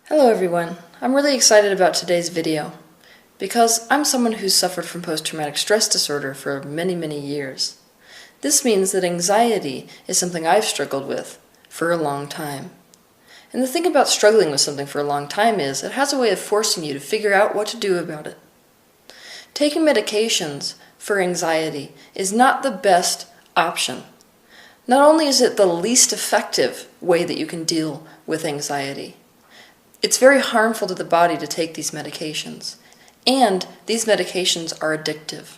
Hello everyone, I'm really excited about today's video because I'm someone who's suffered from post-traumatic stress disorder for many years. This means that anxiety is something I've struggled with for a long time. And the thing about struggling with something for a long time is it has a way of forcing you to figure out what to do about it. Taking medications for anxiety is not the best option. Not only is it the least effective way that you can deal with anxiety, it's very harmful to the body to take these medications, and these medications are addictive.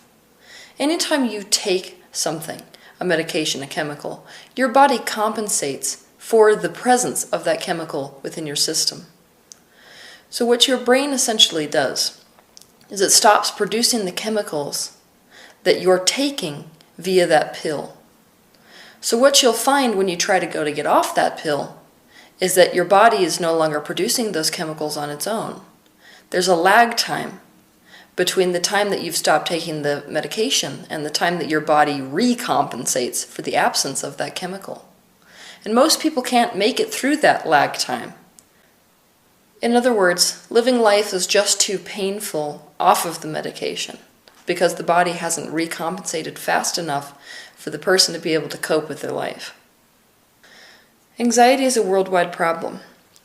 Anytime you take something, a medication, a chemical, your body compensates for the presence of that chemical within your system. So what your brain essentially does is it stops producing the chemicals that you're taking via that pill. So what you'll find when you try to go to get off that pill is that your body is no longer producing those chemicals on its own. There's a lag time between the time that you've stopped taking the medication and the time that your body recompensates for the absence of that chemical. And most people can't make it through that lag time. In other words, living life is just too painful off of the medication because the body hasn't recompensated fast enough for the person to be able to cope with their life. Anxiety is a worldwide problem.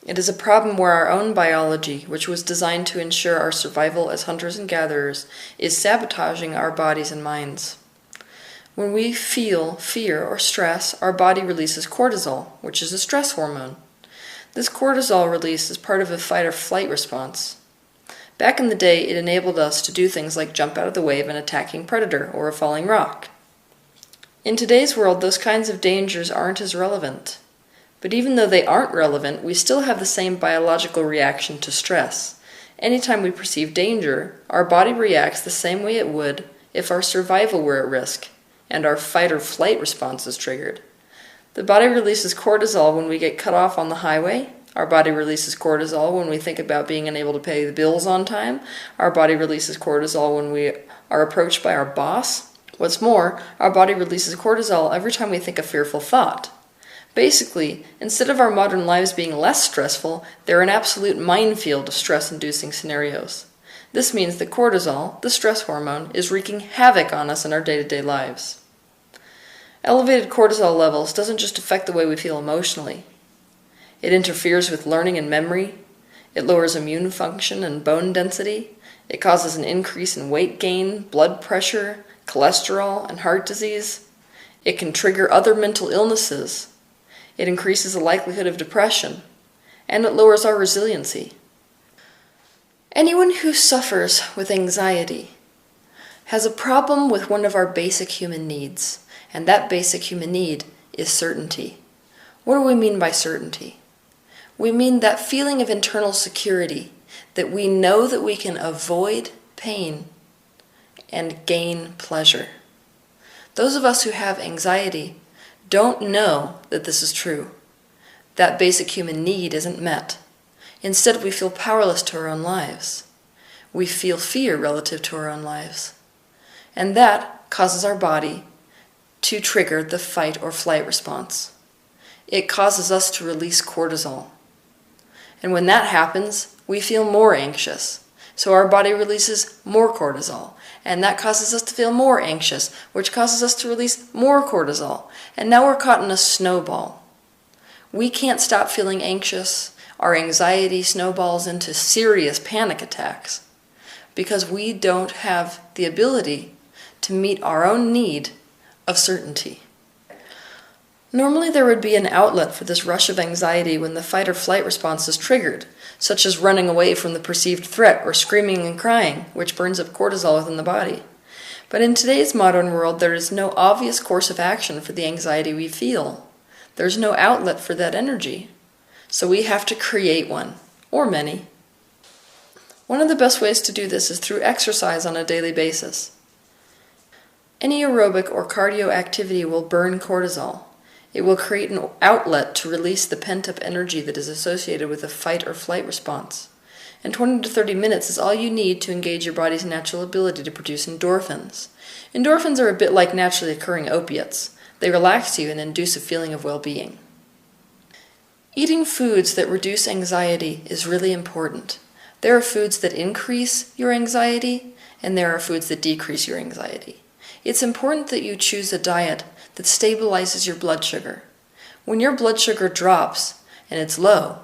It is a problem where our own biology, which was designed to ensure our survival as hunters and gatherers, is sabotaging our bodies and minds. When we feel fear or stress, our body releases cortisol, which is a stress hormone. This cortisol release is part of a fight or flight response. Back in the day, it enabled us to do things like jump out of the way of an attacking predator or a falling rock. In today's world, those kinds of dangers aren't as relevant. But even though they aren't relevant, we still have the same biological reaction to stress. Anytime we perceive danger, our body reacts the same way it would if our survival were at risk, and our fight or flight response is triggered. The body releases cortisol when we get cut off on the highway. Our body releases cortisol when we think about being unable to pay the bills on time. Our body releases cortisol when we are approached by our boss. What's more, our body releases cortisol every time we think a fearful thought. Basically, instead of our modern lives being less stressful, they're an absolute minefield of stress-inducing scenarios. This means that cortisol, the stress hormone, is wreaking havoc on us in our day-to-day lives. Elevated cortisol levels doesn't just affect the way we feel emotionally. It interferes with learning and memory. It lowers immune function and bone density. It causes an increase in weight gain, blood pressure, cholesterol, and heart disease. It can trigger other mental illnesses. It increases the likelihood of depression, and it lowers our resiliency. Anyone who suffers with anxiety has a problem with one of our basic human needs, and that basic human need is certainty. What do we mean by certainty? We mean that feeling of internal security, that we know that we can avoid pain and gain pleasure. Those of us who have anxiety don't know that this is true. That basic human need isn't met. Instead, we feel powerless to our own lives. We feel fear relative to our own lives. And that causes our body to trigger the fight or flight response. It causes us to release cortisol. And when that happens, we feel more anxious. So our body releases more cortisol. And that causes us to feel more anxious, which causes us to release more cortisol. And now we're caught in a snowball. We can't stop feeling anxious. Our anxiety snowballs into serious panic attacks because we don't have the ability to meet our own need of certainty. Normally there would be an outlet for this rush of anxiety when the fight or flight response is triggered, such as running away from the perceived threat or screaming and crying, which burns up cortisol within the body. But in today's modern world, there is no obvious course of action for the anxiety we feel. There's no outlet for that energy, so we have to create one, or many. One of the best ways to do this is through exercise on a daily basis. Any aerobic or cardio activity will burn cortisol. It will create an outlet to release the pent-up energy that is associated with a fight or flight response. And 20 to 30 minutes is all you need to engage your body's natural ability to produce endorphins. Endorphins are a bit like naturally occurring opiates. They relax you and induce a feeling of well-being. Eating foods that reduce anxiety is really important. There are foods that increase your anxiety, and there are foods that decrease your anxiety. It's important that you choose a diet that stabilizes your blood sugar. When your blood sugar drops and it's low,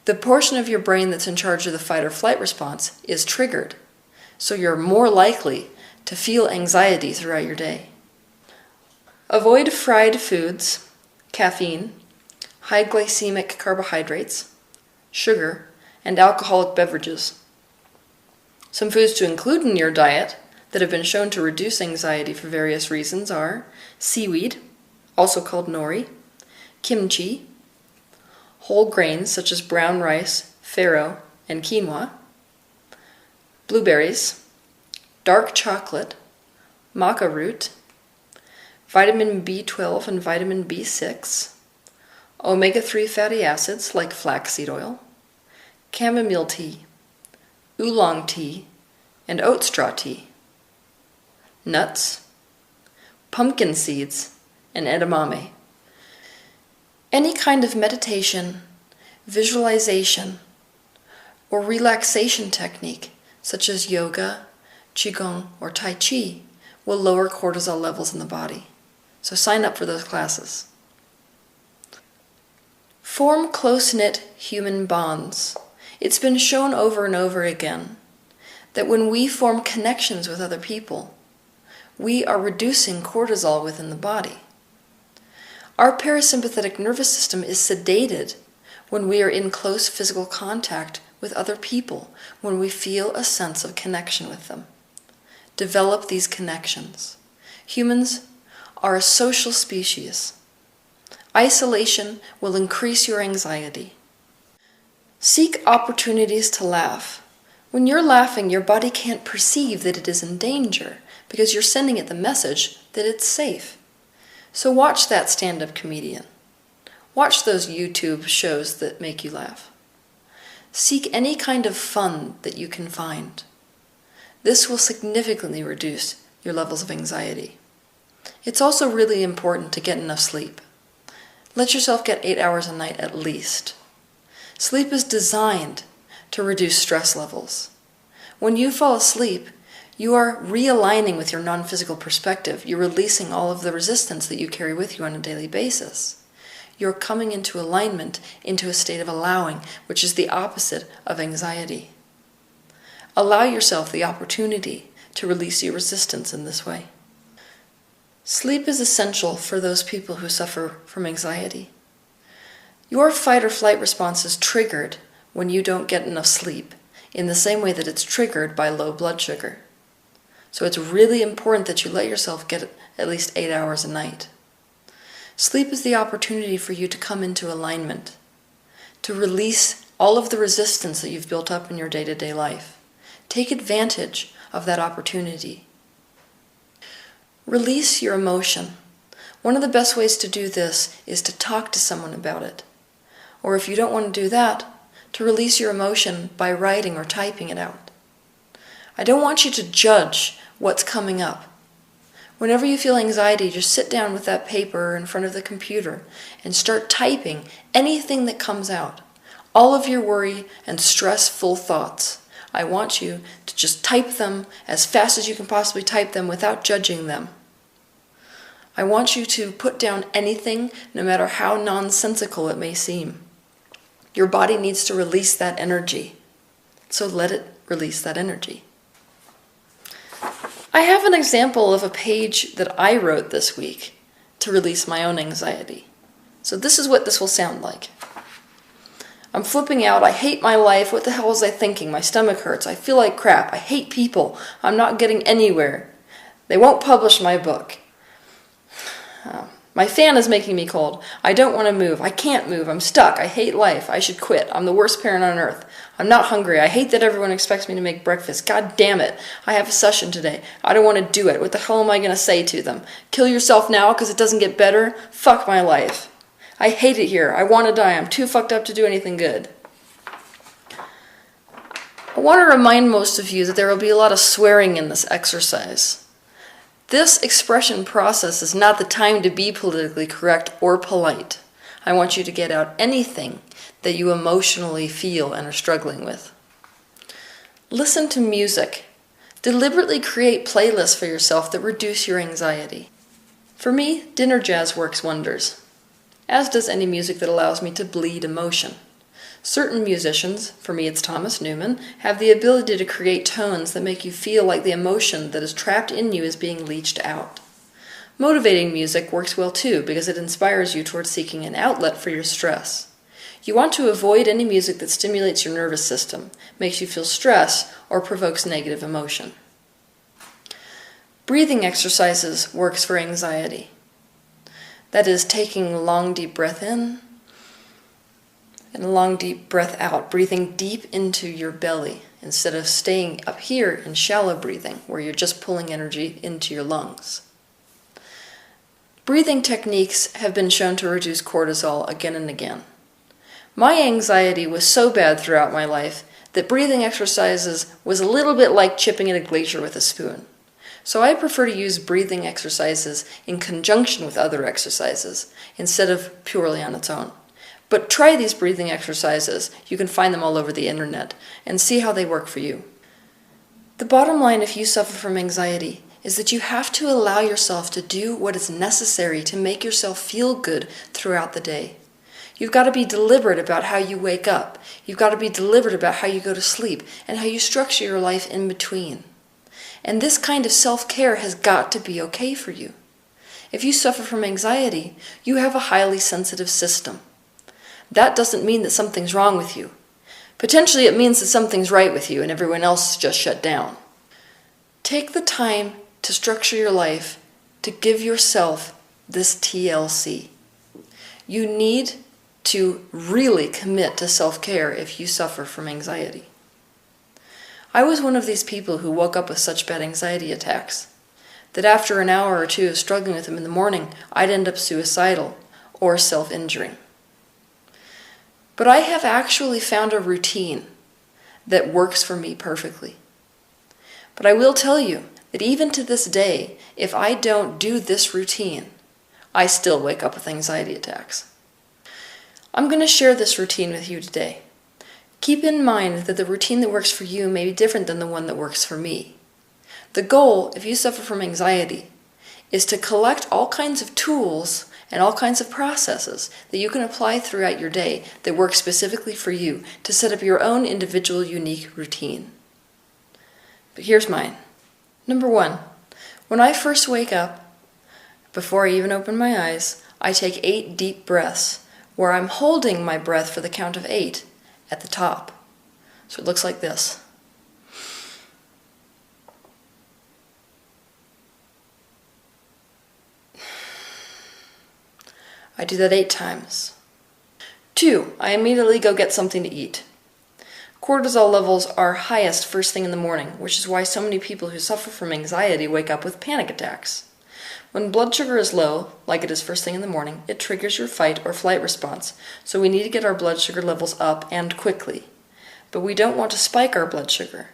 the portion of your brain that's in charge of the fight or flight response is triggered, so you're more likely to feel anxiety throughout your day. Avoid fried foods, caffeine, high glycemic carbohydrates, sugar, and alcoholic beverages. Some foods to include in your diet that have been shown to reduce anxiety for various reasons are seaweed, also called nori, kimchi, whole grains such as brown rice, farro, and quinoa, blueberries, dark chocolate, maca root, vitamin B12 and vitamin B6, omega-3 fatty acids like flaxseed oil, chamomile tea, oolong tea, and oat straw tea, nuts, pumpkin seeds, and edamame. Any kind of meditation, visualization, or relaxation technique, such as yoga, qigong, or tai chi, will lower cortisol levels in the body. So sign up for those classes. Form close-knit human bonds. It's been shown over and over again that when we form connections with other people, we are reducing cortisol within the body. Our parasympathetic nervous system is sedated when we are in close physical contact with other people, when we feel a sense of connection with them. Develop these connections. Humans are a social species. Isolation will increase your anxiety. Seek opportunities to laugh. When you're laughing, your body can't perceive that it is in danger because you're sending it the message that it's safe. So watch that stand-up comedian. Watch those YouTube shows that make you laugh. Seek any kind of fun that you can find. This will significantly reduce your levels of anxiety. It's also really important to get enough sleep. Let yourself get 8 hours a night at least. Sleep is designed to reduce stress levels. When you fall asleep, you are realigning with your non-physical perspective. You're releasing all of the resistance that you carry with you on a daily basis. You're coming into alignment, into a state of allowing, which is the opposite of anxiety. Allow yourself the opportunity to release your resistance in this way. Sleep is essential for those people who suffer from anxiety. Your fight or flight response is triggered when you don't get enough sleep, in the same way that it's triggered by low blood sugar. So it's really important that you let yourself get at least 8 hours a night. Sleep is the opportunity for you to come into alignment, to release all of the resistance that you've built up in your day-to-day life. Take advantage of that opportunity. Release your emotion. One of the best ways to do this is to talk to someone about it. Or if you don't want to do that, to release your emotion by writing or typing it out. I don't want you to judge what's coming up. Whenever you feel anxiety, just sit down with that paper in front of the computer and start typing anything that comes out. All of your worry and stressful thoughts. I want you to just type them as fast as you can possibly type them without judging them. I want you to put down anything, no matter how nonsensical it may seem. Your body needs to release that energy, so let it release that energy. I have an example of a page that I wrote this week to release my own anxiety. So this is what this will sound like. I'm flipping out. I hate my life. What the hell was I thinking? My stomach hurts. I feel like crap. I hate people. I'm not getting anywhere. They won't publish my book. My fan is making me cold. I don't want to move. I can't move. I'm stuck. I hate life. I should quit. I'm the worst parent on earth. I'm not hungry. I hate that everyone expects me to make breakfast. God damn it. I have a session today. I don't want to do it. What the hell am I going to say to them? Kill yourself now because it doesn't get better? Fuck my life. I hate it here. I want to die. I'm too fucked up to do anything good. I want to remind most of you that there will be a lot of swearing in this exercise. This expression process is not the time to be politically correct or polite. I want you to get out anything that you emotionally feel and are struggling with. Listen to music. Deliberately create playlists for yourself that reduce your anxiety. For me, dinner jazz works wonders, as does any music that allows me to bleed emotion. Certain musicians, for me it's Thomas Newman, have the ability to create tones that make you feel like the emotion that is trapped in you is being leached out. Motivating music works well too because it inspires you towards seeking an outlet for your stress. You want to avoid any music that stimulates your nervous system, makes you feel stress, or provokes negative emotion. Breathing exercises works for anxiety. That is, taking a long deep breath in and a long deep breath out, breathing deep into your belly instead of staying up here in shallow breathing where you're just pulling energy into your lungs. Breathing techniques have been shown to reduce cortisol again and again. My anxiety was so bad throughout my life that breathing exercises was a little bit like chipping at a glacier with a spoon. So I prefer to use breathing exercises in conjunction with other exercises instead of purely on its own. But try these breathing exercises. You can find them all over the internet and see how they work for you. The bottom line, if you suffer from anxiety, is that you have to allow yourself to do what is necessary to make yourself feel good throughout the day. You've got to be deliberate about how you wake up. You've got to be deliberate about how you go to sleep and how you structure your life in between. And this kind of self-care has got to be okay for you. If you suffer from anxiety, you have a highly sensitive system. That doesn't mean that something's wrong with you. Potentially it means that something's right with you and everyone else is just shut down. Take the time to structure your life to give yourself this TLC. You need to really commit to self-care if you suffer from anxiety. I was one of these people who woke up with such bad anxiety attacks that after an hour or two of struggling with them in the morning, I'd end up suicidal or self-injuring. But I have actually found a routine that works for me perfectly. But I will tell you that even to this day, if I don't do this routine, I still wake up with anxiety attacks. I'm going to share this routine with you today. Keep in mind that the routine that works for you may be different than the one that works for me. The goal, if you suffer from anxiety, is to collect all kinds of tools and all kinds of processes that you can apply throughout your day that work specifically for you to set up your own individual unique routine. But here's mine. Number 1, when I first wake up, before I even open my eyes, I take 8 deep breaths where I'm holding my breath for the count of 8 at the top. So it looks like this. I do that 8 times. 2, I immediately go get something to eat. Cortisol levels are highest first thing in the morning, which is why so many people who suffer from anxiety wake up with panic attacks. When blood sugar is low, like it is first thing in the morning, it triggers your fight or flight response, so we need to get our blood sugar levels up and quickly. But we don't want to spike our blood sugar.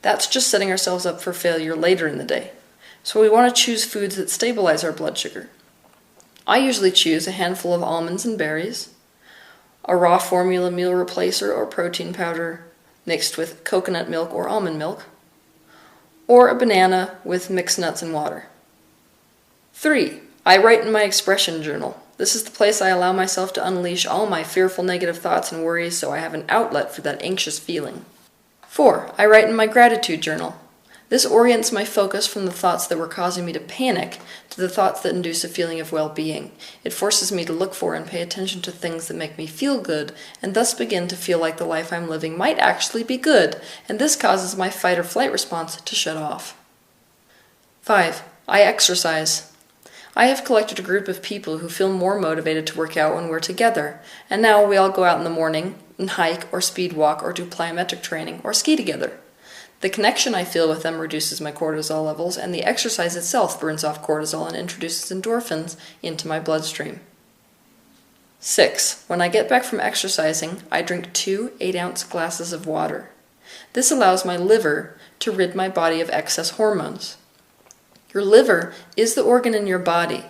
That's just setting ourselves up for failure later in the day. So we want to choose foods that stabilize our blood sugar. I usually choose a handful of almonds and berries, a raw formula meal replacer or protein powder mixed with coconut milk or almond milk, or a banana with mixed nuts and water. 3, I write in my expression journal. This is the place I allow myself to unleash all my fearful negative thoughts and worries so I have an outlet for that anxious feeling. 4, I write in my gratitude journal. This orients my focus from the thoughts that were causing me to panic to the thoughts that induce a feeling of well-being. It forces me to look for and pay attention to things that make me feel good, and thus begin to feel like the life I'm living might actually be good, and this causes my fight or flight response to shut off. 5, I exercise. I have collected a group of people who feel more motivated to work out when we're together, and now we all go out in the morning and hike or speed walk or do plyometric training or ski together. The connection I feel with them reduces my cortisol levels, and the exercise itself burns off cortisol and introduces endorphins into my bloodstream. 6. When I get back from exercising, I drink 2 8-ounce glasses of water. This allows my liver to rid my body of excess hormones. Your liver is the organ in your body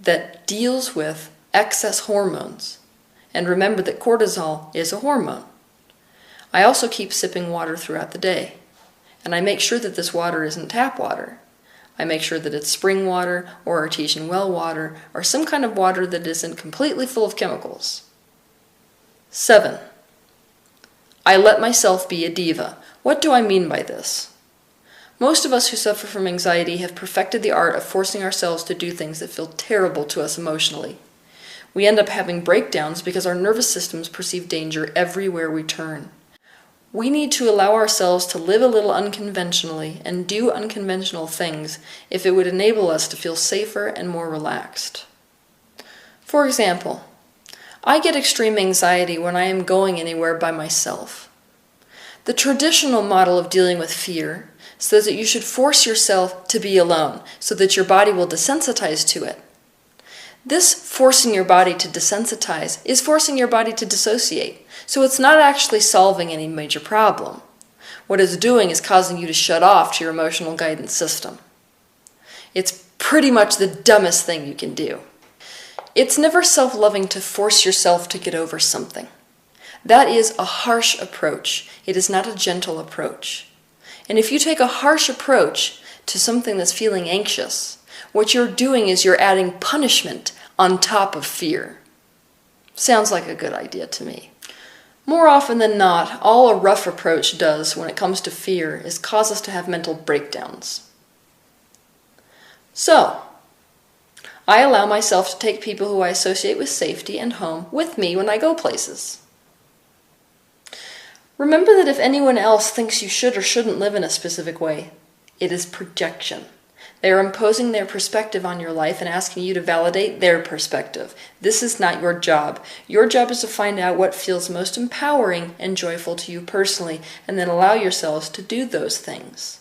that deals with excess hormones. And remember that cortisol is a hormone. I also keep sipping water throughout the day. And I make sure that this water isn't tap water. I make sure that it's spring water or artesian well water or some kind of water that isn't completely full of chemicals. 7. I let myself be a diva. What do I mean by this? Most of us who suffer from anxiety have perfected the art of forcing ourselves to do things that feel terrible to us emotionally. We end up having breakdowns because our nervous systems perceive danger everywhere we turn. We need to allow ourselves to live a little unconventionally and do unconventional things if it would enable us to feel safer and more relaxed. For example, I get extreme anxiety when I am going anywhere by myself. The traditional model of dealing with fear says that you should force yourself to be alone so that your body will desensitize to it. This forcing your body to desensitize is forcing your body to dissociate, so it's not actually solving any major problem. What it's doing is causing you to shut off to your emotional guidance system. It's pretty much the dumbest thing you can do. It's never self-loving to force yourself to get over something. That is a harsh approach. It is not a gentle approach. And if you take a harsh approach to something that's feeling anxious, what you're doing is you're adding punishment on top of fear. Sounds like a good idea to me. More often than not, all a rough approach does when it comes to fear is cause us to have mental breakdowns. So, I allow myself to take people who I associate with safety and home with me when I go places. Remember that if anyone else thinks you should or shouldn't live in a specific way, it is projection. They are imposing their perspective on your life and asking you to validate their perspective. This is not your job. Your job is to find out what feels most empowering and joyful to you personally, and then allow yourselves to do those things.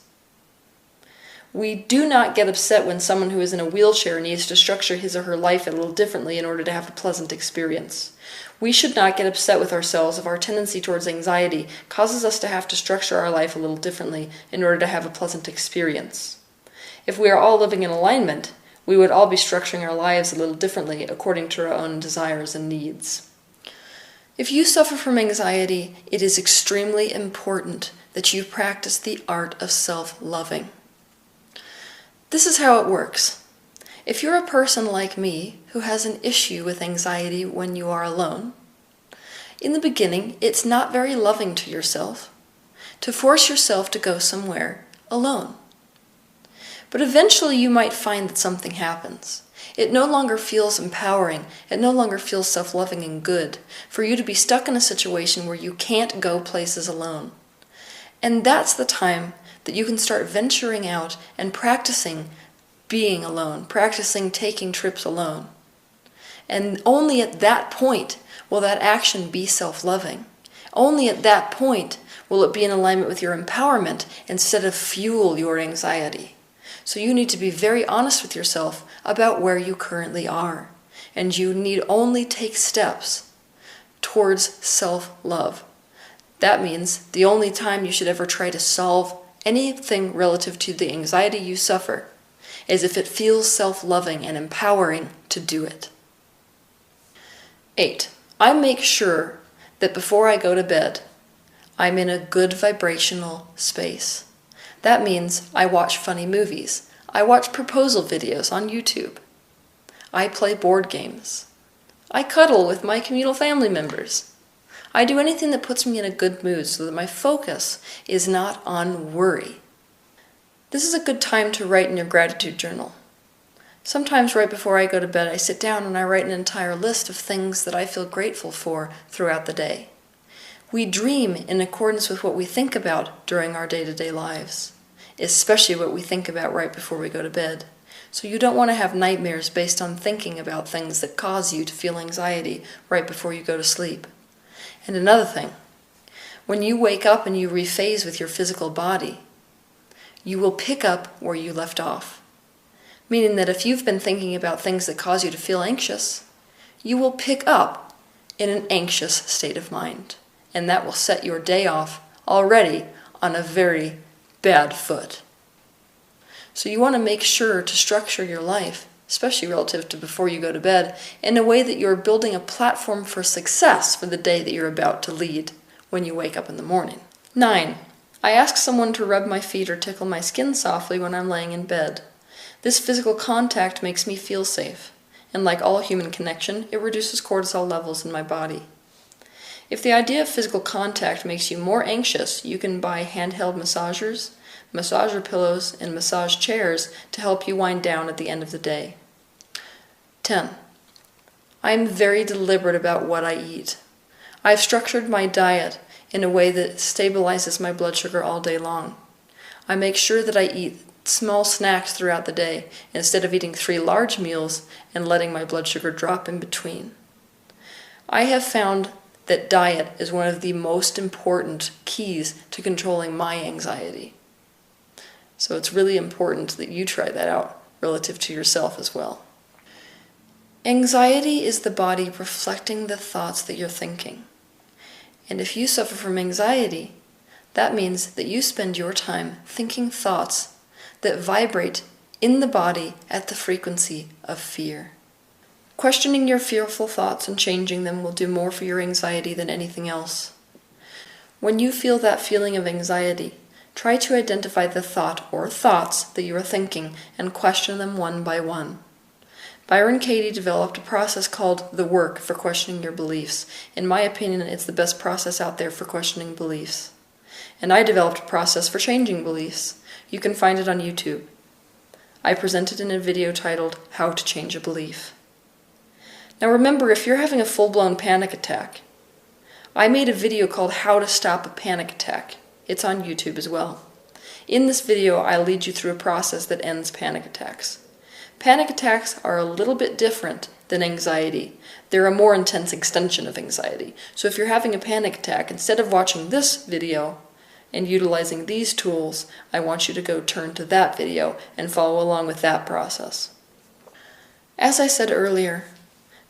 We do not get upset when someone who is in a wheelchair needs to structure his or her life a little differently in order to have a pleasant experience. We should not get upset with ourselves if our tendency towards anxiety causes us to have to structure our life a little differently in order to have a pleasant experience. If we are all living in alignment, we would all be structuring our lives a little differently according to our own desires and needs. If you suffer from anxiety, it is extremely important that you practice the art of self-loving. This is how it works. If you're a person like me who has an issue with anxiety when you are alone, in the beginning, it's not very loving to yourself to force yourself to go somewhere alone. But eventually you might find that something happens. It no longer feels empowering, it no longer feels self-loving and good for you to be stuck in a situation where you can't go places alone. And that's the time that you can start venturing out and practicing being alone, practicing taking trips alone. And only at that point will that action be self-loving. Only at that point will it be in alignment with your empowerment instead of fuel your anxiety. So you need to be very honest with yourself about where you currently are. And you need only take steps towards self-love. That means the only time you should ever try to solve anything relative to the anxiety you suffer is if it feels self-loving and empowering to do it. 8. I make sure that before I go to bed, I'm in a good vibrational space. That means I watch funny movies. I watch proposal videos on YouTube. I play board games. I cuddle with my communal family members. I do anything that puts me in a good mood so that my focus is not on worry. This is a good time to write in your gratitude journal. Sometimes right before I go to bed, I sit down and I write an entire list of things that I feel grateful for throughout the day. We dream in accordance with what we think about during our day-to-day lives, especially what we think about right before we go to bed. So you don't want to have nightmares based on thinking about things that cause you to feel anxiety right before you go to sleep. And another thing, when you wake up and you rephase with your physical body, you will pick up where you left off. Meaning that if you've been thinking about things that cause you to feel anxious, you will pick up in an anxious state of mind. And that will set your day off already on a very bad foot. So you want to make sure to structure your life, especially relative to before you go to bed, in a way that you're building a platform for success for the day that you're about to lead when you wake up in the morning. 9. I ask someone to rub my feet or tickle my skin softly when I'm laying in bed. This physical contact makes me feel safe, and like all human connection, it reduces cortisol levels in my body. If the idea of physical contact makes you more anxious, you can buy handheld massagers, massager pillows, and massage chairs to help you wind down at the end of the day. 10. I am very deliberate about what I eat. I've structured my diet in a way that stabilizes my blood sugar all day long. I make sure that I eat small snacks throughout the day instead of eating 3 large meals and letting my blood sugar drop in between. I have found that diet is one of the most important keys to controlling my anxiety. So it's really important that you try that out relative to yourself as well. Anxiety is the body reflecting the thoughts that you're thinking. And if you suffer from anxiety, that means that you spend your time thinking thoughts that vibrate in the body at the frequency of fear. Questioning your fearful thoughts and changing them will do more for your anxiety than anything else. When you feel that feeling of anxiety, try to identify the thought or thoughts that you are thinking and question them one by one. Byron Katie developed a process called the work for questioning your beliefs. In my opinion, it's the best process out there for questioning beliefs. And I developed a process for changing beliefs. You can find it on YouTube. I presented in a video titled, How to Change a Belief. Now remember, if you're having a full-blown panic attack, I made a video called How to Stop a Panic Attack. It's on YouTube as well. In this video, I'll lead you through a process that ends panic attacks. Panic attacks are a little bit different than anxiety. They're a more intense extension of anxiety. So if you're having a panic attack, instead of watching this video and utilizing these tools, I want you to go turn to that video and follow along with that process. As I said earlier,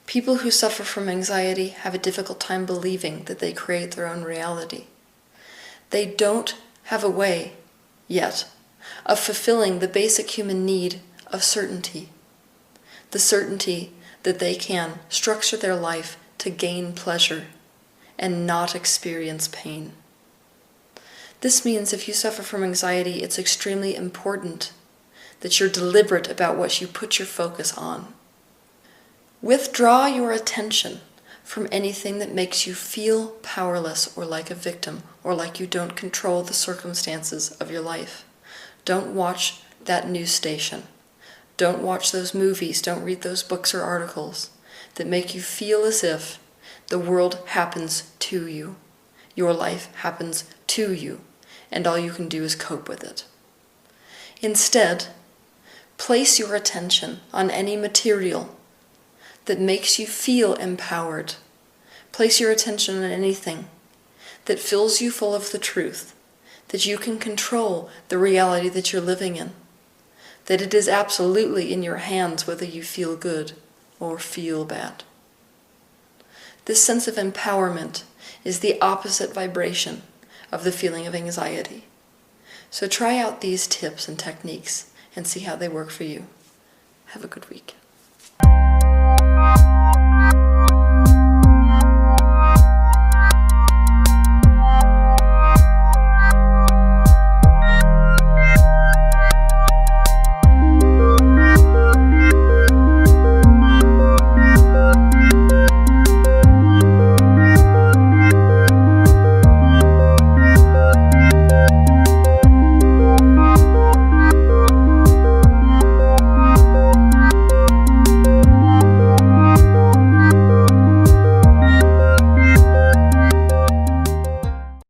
people who suffer from anxiety have a difficult time believing that they create their own reality. They don't have a way, yet, of fulfilling the basic human need of certainty. The certainty that they can structure their life to gain pleasure and not experience pain. This means if you suffer from anxiety, it's extremely important that you're deliberate about what you put your focus on. Withdraw your attention from anything that makes you feel powerless or like a victim or like you don't control the circumstances of your life. Don't watch that news station. Don't watch those movies. Don't read those books or articles that make you feel as if the world happens to you. Your life happens to you, and all you can do is cope with it. Instead, place your attention on any material that makes you feel empowered. Place your attention on anything that fills you full of the truth, that you can control the reality that you're living in, that it is absolutely in your hands whether you feel good or feel bad. This sense of empowerment is the opposite vibration of the feeling of anxiety. So try out these tips and techniques and see how they work for you. Have a good week.